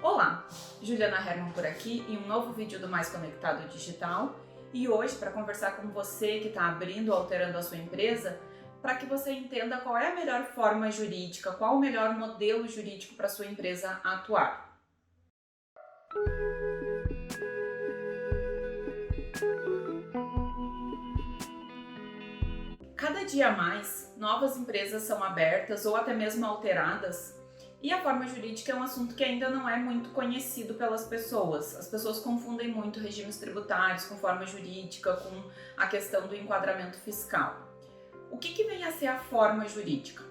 Olá, Juliana Herman por aqui em um novo vídeo do Mais Conectado Digital e hoje para conversar com você que está abrindo ou alterando a sua empresa para que você entenda qual é a melhor forma jurídica, qual o melhor modelo jurídico para sua empresa atuar. Cada dia mais, novas empresas são abertas ou até mesmo alteradas. E a forma jurídica é um assunto que ainda não é muito conhecido pelas pessoas. As pessoas confundem muito regimes tributários com forma jurídica, com a questão do enquadramento fiscal. O que vem a ser a forma jurídica?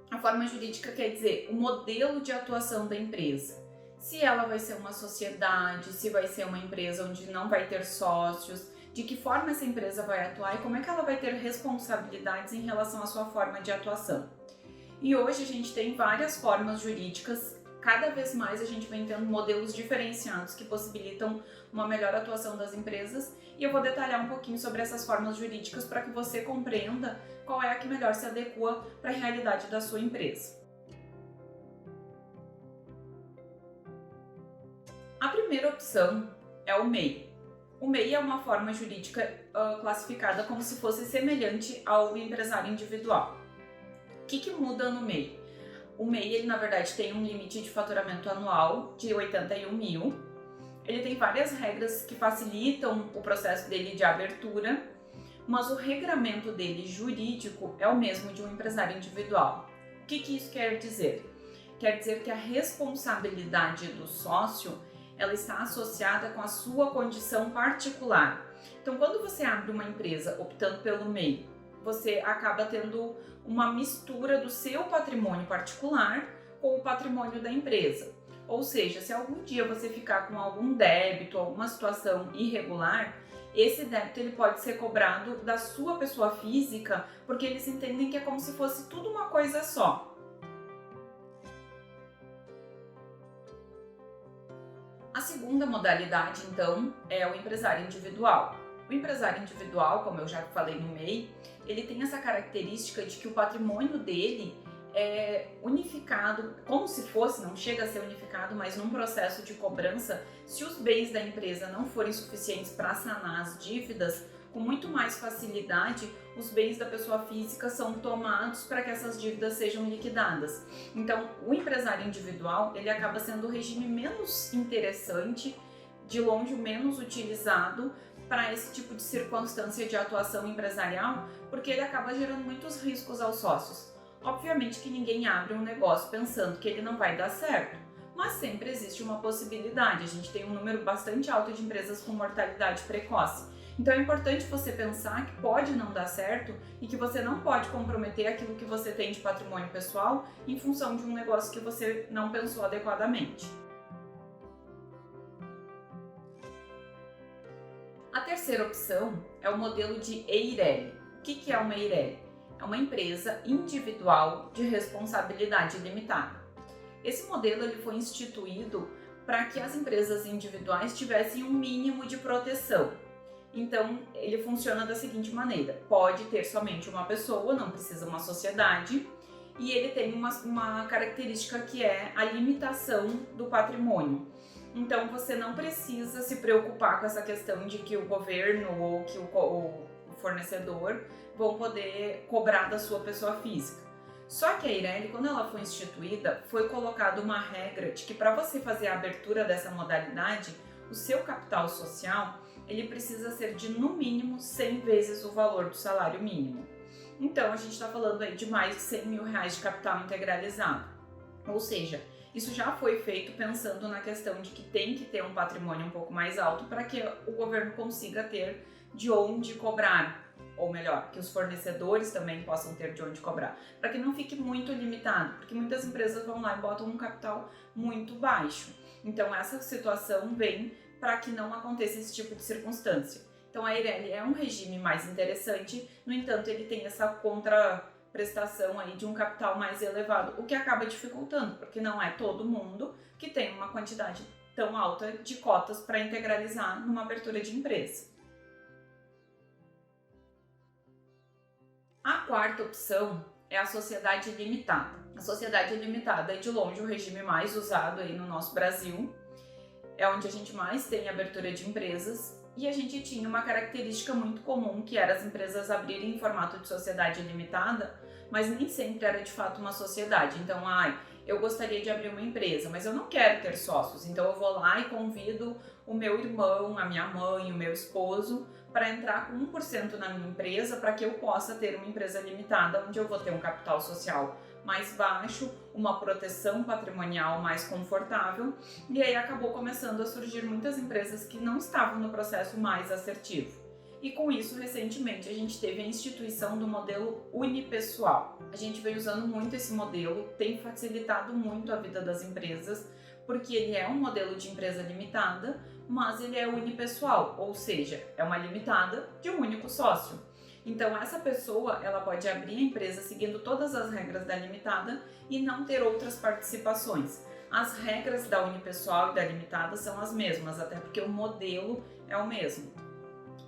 A forma jurídica quer dizer o modelo de atuação da empresa. Se ela vai ser uma sociedade, se vai ser uma empresa onde não vai ter sócios, de que forma essa empresa vai atuar e como é que ela vai ter responsabilidades em relação à sua forma de atuação. E hoje a gente tem várias formas jurídicas, cada vez mais a gente vem tendo modelos diferenciados que possibilitam uma melhor atuação das empresas e eu vou detalhar um pouquinho sobre essas formas jurídicas para que você compreenda qual é a que melhor se adequa para a realidade da sua empresa. A primeira opção é o MEI. O MEI é uma forma jurídica classificada como se fosse semelhante ao empresário individual. O que muda no MEI? O MEI, ele na verdade tem um limite de faturamento anual de 81 mil. Ele tem várias regras que facilitam o processo dele de abertura, mas o regramento dele jurídico é o mesmo de um empresário individual. O que isso quer dizer? Quer dizer que a responsabilidade do sócio ela está associada com a sua condição particular. Então, quando você abre uma empresa optando pelo MEI, você acaba tendo uma mistura do seu patrimônio particular com o patrimônio da empresa. Ou seja, se algum dia você ficar com algum débito, alguma situação irregular, esse débito ele pode ser cobrado da sua pessoa física, porque eles entendem que é como se fosse tudo uma coisa só. A segunda modalidade, então, é o empresário individual. O empresário individual, como eu já falei no MEI, ele tem essa característica de que o patrimônio dele é unificado, como se fosse, não chega a ser unificado, mas num processo de cobrança, se os bens da empresa não forem suficientes para sanar as dívidas, com muito mais facilidade, os bens da pessoa física são tomados para que essas dívidas sejam liquidadas. Então, o empresário individual, ele acaba sendo o regime menos interessante, de longe o menos utilizado para esse tipo de circunstância de atuação empresarial, porque ele acaba gerando muitos riscos aos sócios. Obviamente que ninguém abre um negócio pensando que ele não vai dar certo, mas sempre existe uma possibilidade. A gente tem um número bastante alto de empresas com mortalidade precoce. Então é importante você pensar que pode não dar certo e que você não pode comprometer aquilo que você tem de patrimônio pessoal em função de um negócio que você não pensou adequadamente. A terceira opção é o modelo de EIRELI. O que é uma EIRELI? É uma empresa individual de responsabilidade limitada. Esse modelo ele foi instituído para que as empresas individuais tivessem um mínimo de proteção. Então, ele funciona da seguinte maneira: pode ter somente uma pessoa, não precisa uma sociedade, e ele tem uma característica que é a limitação do patrimônio. Então, você não precisa se preocupar com essa questão de que o governo ou que o fornecedor vão poder cobrar da sua pessoa física. Só que a EIRELI, quando ela foi instituída, foi colocada uma regra de que para você fazer a abertura dessa modalidade, o seu capital social ele precisa ser de no mínimo 100 vezes o valor do salário mínimo. Então, a gente está falando aí de mais de 100 mil reais de capital integralizado. Ou seja, isso já foi feito pensando na questão de que tem que ter um patrimônio um pouco mais alto para que o governo consiga ter de onde cobrar, ou melhor, que os fornecedores também possam ter de onde cobrar, para que não fique muito limitado, porque muitas empresas vão lá e botam um capital muito baixo. Então essa situação vem para que não aconteça esse tipo de circunstância. Então a EIRELI é um regime mais interessante, no entanto ele tem essa contraprestação aí de um capital mais elevado, o que acaba dificultando, porque não é todo mundo que tem uma quantidade tão alta de cotas para integralizar numa abertura de empresa. A quarta opção é a sociedade limitada. A sociedade limitada é de longe o regime mais usado aí no nosso Brasil, é onde a gente mais tem abertura de empresas, e a gente tinha uma característica muito comum, que era as empresas abrirem em formato de sociedade limitada, mas nem sempre era de fato uma sociedade. Então, eu gostaria de abrir uma empresa, mas eu não quero ter sócios, então eu vou lá e convido o meu irmão, a minha mãe, o meu esposo para entrar com 1% na minha empresa para que eu possa ter uma empresa limitada, onde eu vou ter um capital social mais baixo, uma proteção patrimonial mais confortável, e aí acabou começando a surgir muitas empresas que não estavam no processo mais assertivo. E com isso, recentemente, a gente teve a instituição do modelo unipessoal. A gente vem usando muito esse modelo, tem facilitado muito a vida das empresas, porque ele é um modelo de empresa limitada, mas ele é unipessoal, ou seja, é uma limitada de um único sócio. Então essa pessoa, ela pode abrir a empresa seguindo todas as regras da limitada e não ter outras participações. As regras da unipessoal e da limitada são as mesmas, até porque o modelo é o mesmo.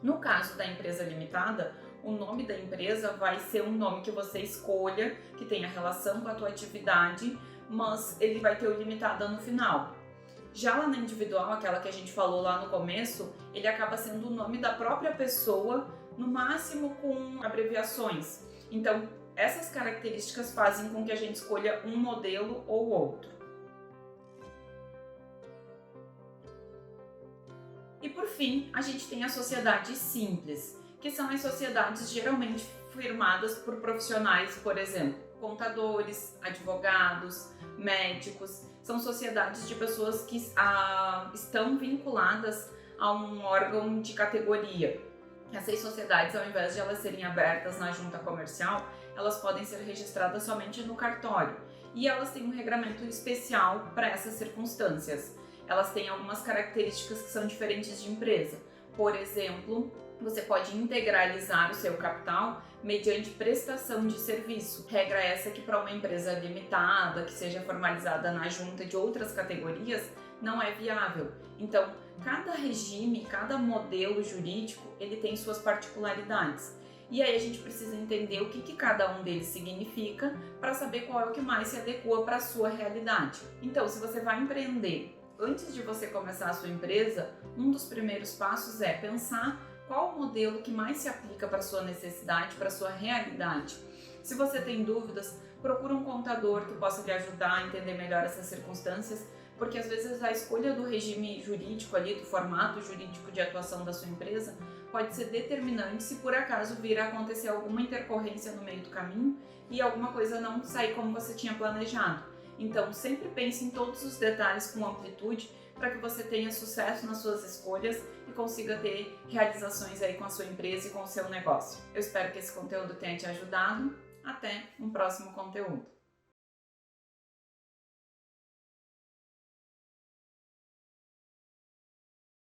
No caso da empresa limitada, o nome da empresa vai ser um nome que você escolha, que tenha relação com a tua atividade, mas ele vai ter o limitada no final. Já lá na individual, aquela que a gente falou lá no começo, ele acaba sendo o nome da própria pessoa, no máximo com abreviações. Então, essas características fazem com que a gente escolha um modelo ou outro. E por fim, a gente tem a sociedade simples, que são as sociedades geralmente firmadas por profissionais, por exemplo, contadores, advogados, médicos. São sociedades de pessoas que estão vinculadas a um órgão de categoria. Essas sociedades, ao invés de elas serem abertas na junta comercial, elas podem ser registradas somente no cartório. E elas têm um regramento especial para essas circunstâncias. Elas têm algumas características que são diferentes de empresa. Por exemplo, você pode integralizar o seu capital mediante prestação de serviço. Regra essa que para uma empresa limitada, que seja formalizada na junta de outras categorias, não é viável. Então, cada regime, cada modelo jurídico, ele tem suas particularidades. E aí a gente precisa entender o que cada um deles significa para saber qual é o que mais se adequa para a sua realidade. Então, se você vai empreender, antes de você começar a sua empresa, um dos primeiros passos é pensar qual o modelo que mais se aplica para a sua necessidade, para a sua realidade. Se você tem dúvidas, procura um contador que possa lhe ajudar a entender melhor essas circunstâncias, porque às vezes a escolha do regime jurídico ali, do formato jurídico de atuação da sua empresa, pode ser determinante se por acaso vir a acontecer alguma intercorrência no meio do caminho e alguma coisa não sair como você tinha planejado. Então, sempre pense em todos os detalhes com amplitude para que você tenha sucesso nas suas escolhas e consiga ter realizações aí com a sua empresa e com o seu negócio. Eu espero que esse conteúdo tenha te ajudado. Até um próximo conteúdo.